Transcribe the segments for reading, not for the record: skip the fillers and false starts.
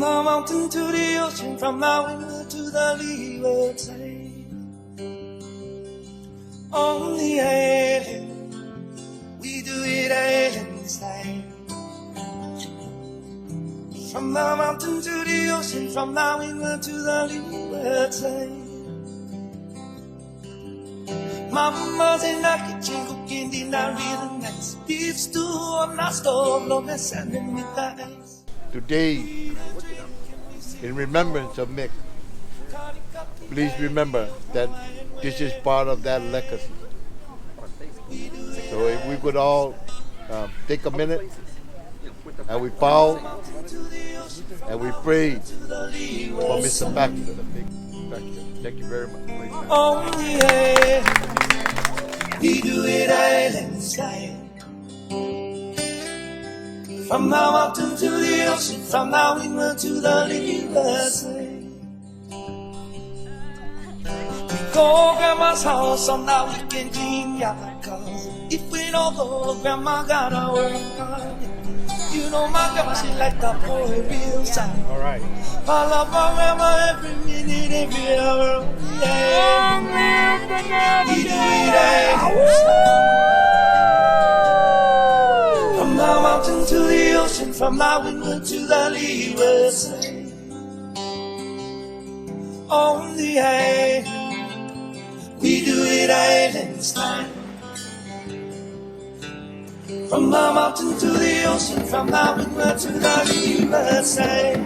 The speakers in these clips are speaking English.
From the mountain to the ocean, from the windward to the leeward side. On the island, we do it island style. From the mountain to the ocean, from the windward to the leeward side. Mama's in the kitchen cooking dinner real nice. Beef stew on the stove, no mess and with ice. Today, in remembrance of Mick, please remember that this is part of that legacy. So if we could all take a minute and we bow and we pray for Mr. Pexa. Thank you very much. On the air, we do it island style. From the mountain to the ocean, from the windward to the leeward side. We go grandma's house on the weekend, clean yard cars. If we don't go, grandma gotta work hard. You know my grandma, she like the boy real side. All right. I love my grandma every minute, every hour. Yeah. We do it island style. From the mountain to the ocean, from the windward to the leeward side. On the island, we do it island style. From the mountain to the ocean, from the windward to the leeward side.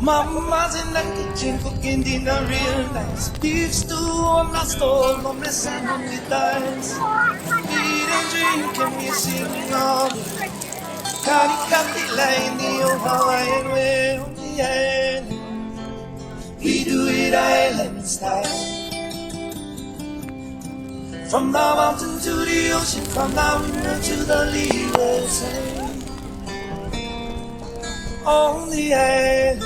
Mama's in the kitchen cooking dinner real nice. Beef stew on the stove, no messing with ice. Eat and drink and we sing all the way. Cali line, the old Hawaiian way on the island. We do it island style. From the mountain to the ocean, from the windward to the leeward side. On the island,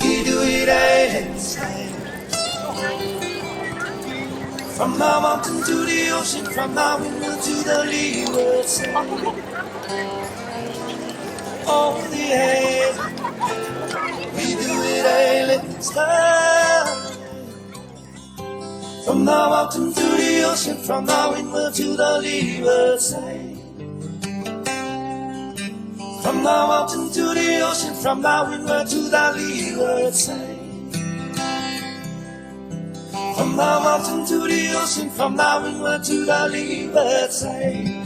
we do it island style. From the mountain to the ocean, from the windward to the leeward side. On the island, we do it island style. From the mountain to the ocean, from the windward to the leeward side. From the mountain to the ocean, from the windward to the leeward side. From the mountain to the ocean, from the windward to the leeward side.